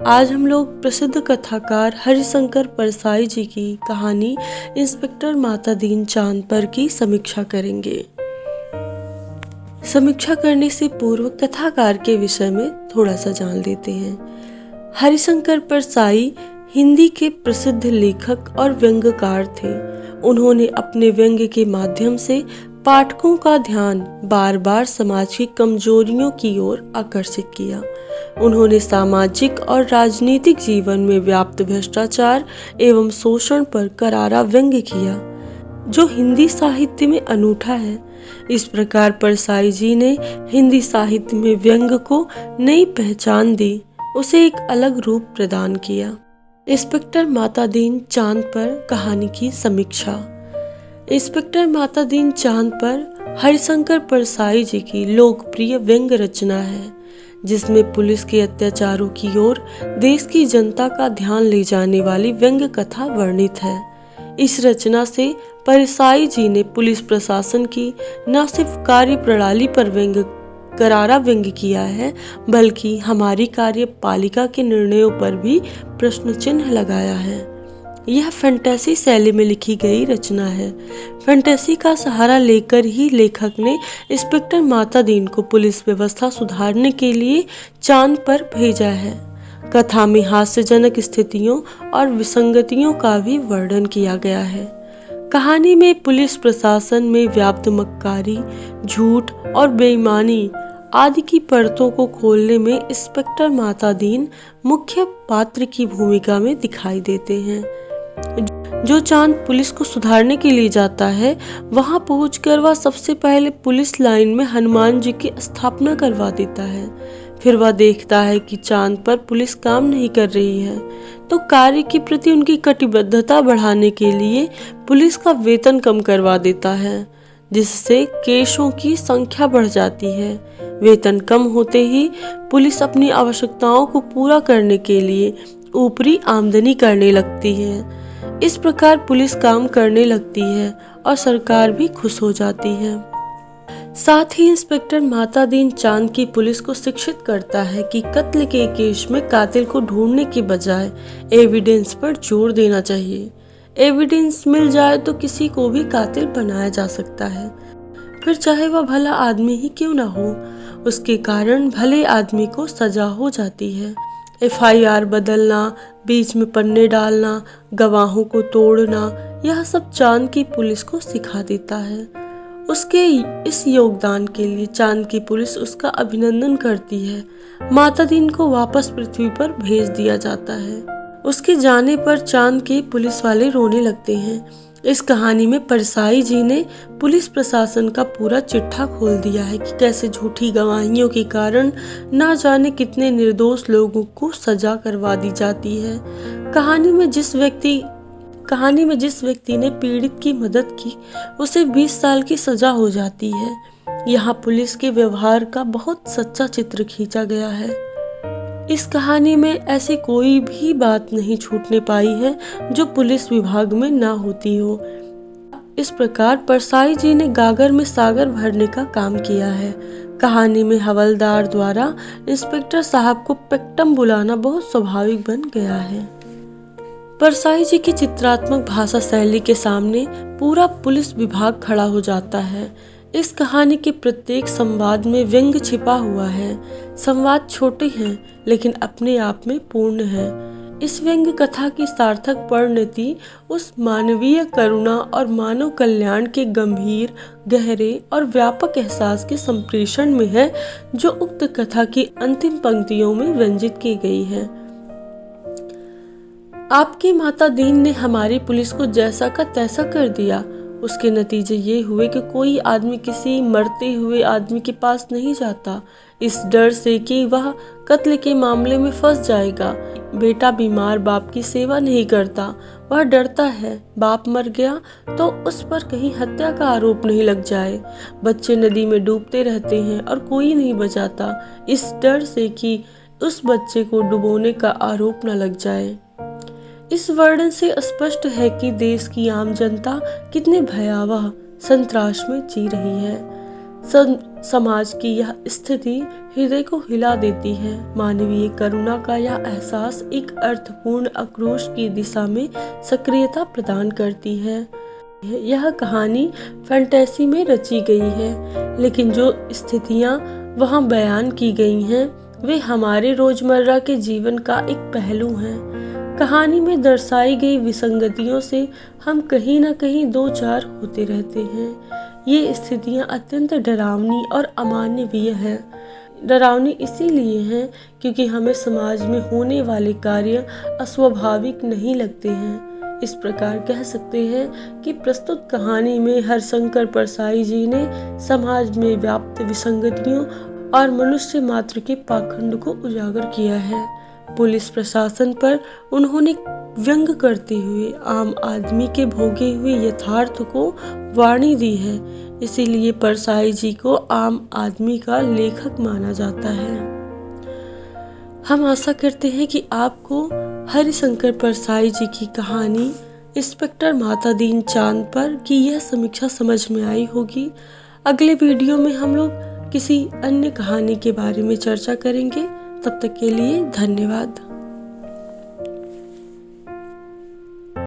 आज हम लोग प्रसिद्ध कथाकार हरिशंकर परसाई जी की कहानी इंस्पेक्टर माता दीनचांद पर की समीक्षा करेंगे। समीक्षा करने से पूर्व कथाकार के विषय में थोड़ा सा जान लेते हैं। हरिशंकर परसाई हिंदी के प्रसिद्ध लेखक और व्यंग्यकार थे। उन्होंने अपने व्यंग्य के माध्यम से पाठकों का ध्यान बार बार समाज की कमजोरियों की ओर आकर्षित किया। उन्होंने सामाजिक और राजनीतिक जीवन में व्याप्त भ्रष्टाचार एवं शोषण पर करारा व्यंग्य किया, जो हिंदी साहित्य में अनूठा है। इस प्रकार परसाई जी ने हिंदी साहित्य में व्यंग्य को नई पहचान दी, उसे एक अलग रूप प्रदान किया। इंस्पेक्टर माता दीनचांद पर कहानी की समीक्षा। इंस्पेक्टर माता दीनचांद पर हरिशंकर परसाई जी की लोकप्रिय व्यंग्य रचना है, जिसमें पुलिस के अत्याचारों की ओर देश की जनता का ध्यान ले जाने वाली व्यंग्य कथा वर्णित है। इस रचना से परसाई जी ने पुलिस प्रशासन की न सिर्फ कार्य प्रणाली पर करारा व्यंग्य किया है, बल्कि हमारी कार्यपालिका के निर्णयों पर भी प्रश्न चिन्ह लगाया है। यह फैंटेसी शैली में लिखी गई रचना है। फैंटेसी का सहारा लेकर ही लेखक ने इंस्पेक्टर माता दीन को पुलिस व्यवस्था सुधारने के लिए चांद पर भेजा है। कथा में हास्यजनक स्थितियों और विसंगतियों का भी वर्णन किया गया है। कहानी में पुलिस प्रशासन में व्याप्त मक्कारी, झूठ और बेईमानी आदि की परतों को खोलने में इंस्पेक्टर माता दीन मुख्य पात्र की भूमिका में दिखाई देते हैं। जो चांद पुलिस को सुधारने के लिए जाता है, वहां पहुंचकर वह सबसे पहले पुलिस लाइन में हनुमान जी की स्थापना करवा देता है। फिर वह देखता है कि चांद पर पुलिस काम नहीं कर रही है, तो कार्य के प्रति उनकी कटिबद्धता बढ़ाने के लिए पुलिस का वेतन कम करवा देता है, जिससे केसों की संख्या बढ़ जाती है। वेतन कम होते ही पुलिस अपनी आवश्यकताओं को पूरा करने के लिए ऊपरी आमदनी करने लगती है। इस प्रकार पुलिस काम करने लगती है और सरकार भी खुश हो जाती है। साथ ही इंस्पेक्टर माता दीनचांद की पुलिस को शिक्षित करता है कि कत्ल के केस में कातिल को ढूंढने के बजाय एविडेंस पर जोर देना चाहिए। एविडेंस मिल जाए तो किसी को भी कातिल बनाया जा सकता है, फिर चाहे वह भला आदमी ही क्यों ना हो। उसके कारण भले आदमी को सजा हो जाती है। FIR बदलना, बीच में पन्ने डालना, गवाहों को तोड़ना, यह सब चांद की पुलिस को सिखा देता है। उसके इस योगदान के लिए चांद की पुलिस उसका अभिनंदन करती है। माता दीन को वापस पृथ्वी पर भेज दिया जाता है। उसके जाने पर चांद के पुलिस वाले रोने लगते हैं। इस कहानी में परसाई जी ने पुलिस प्रशासन का पूरा चिट्ठा खोल दिया है कि कैसे झूठी गवाहियों के कारण ना जाने कितने निर्दोष लोगों को सजा करवा दी जाती है। कहानी में जिस व्यक्ति ने पीड़ित की मदद की, उसे 20 साल की सजा हो जाती है। यहाँ पुलिस के व्यवहार का बहुत सच्चा चित्र खींचा गया है। इस कहानी में ऐसी कोई भी बात नहीं छूटने पाई है जो पुलिस विभाग में ना होती हो। इस प्रकार परसाई जी ने गागर में सागर भरने का काम किया है। कहानी में हवलदार द्वारा इंस्पेक्टर साहब को पेक्टम बुलाना बहुत स्वाभाविक बन गया है। परसाई जी की चित्रात्मक भाषा शैली के सामने पूरा पुलिस विभाग खड़ा हो जाता है। इस कहानी के प्रत्येक संवाद में व्यंग्य छिपा हुआ है। संवाद छोटे हैं लेकिन अपने आप में पूर्ण है। इस व्यंग्य कथा की सार्थक परिणति उस मानवीय करुणा और मानव कल्याण के गंभीर, गहरे और व्यापक एहसास के संप्रेषण में है, जो उक्त कथा की अंतिम पंक्तियों में व्यंजित की गई है। आपकी माता दीन ने हमारी पुलिस को जैसा का तैसा कर दिया। उसके नतीजे ये हुए कि कोई आदमी किसी मरते हुए आदमी के पास नहीं जाता, इस डर से कि वह कत्ल के मामले में फंस जाएगा। बेटा बीमार बाप की सेवा नहीं करता, वह डरता है बाप मर गया तो उस पर कहीं हत्या का आरोप नहीं लग जाए। बच्चे नदी में डूबते रहते हैं और कोई नहीं बचाता, इस डर से कि उस बच्चे को डुबोने का आरोप न लग जाए। इस वर्णन से स्पष्ट है कि देश की आम जनता कितने भयावह संतराश में जी रही है। समाज की यह स्थिति हृदय को हिला देती है। मानवीय करुणा का यह एहसास एक अर्थपूर्ण आक्रोश की दिशा में सक्रियता प्रदान करती है। यह कहानी फैंटेसी में रची गई है, लेकिन जो स्थितियां वहां बयान की गई हैं वे हमारे रोजमर्रा के जीवन का एक पहलू हैं। कहानी में दर्शाई गई विसंगतियों से हम कहीं न कहीं दो चार होते रहते हैं। ये स्थितियां अत्यंत डरावनी और अमानवीय हैं। डरावनी इसीलिए हैं क्योंकि हमें समाज में होने वाले कार्य अस्वाभाविक नहीं लगते हैं। इस प्रकार कह सकते हैं कि प्रस्तुत कहानी में हरिशंकर परसाई जी ने समाज में व्याप्त विसंगतियों और मनुष्य मात्र के पाखंड को उजागर किया है। पुलिस प्रशासन पर उन्होंने व्यंग करते हुए आम आदमी के भोगे हुए यथार्थ को वाणी दी है। इसीलिए परसाई जी को आम आदमी का लेखक माना जाता है। हम आशा करते हैं कि आपको हरिशंकर परसाई जी की कहानी इंस्पेक्टर माता दीन चांद पर की यह समीक्षा समझ में आई होगी। अगले वीडियो में हम लोग किसी अन्य कहानी के बारे में चर्चा करेंगे। तब तक के लिए धन्यवाद।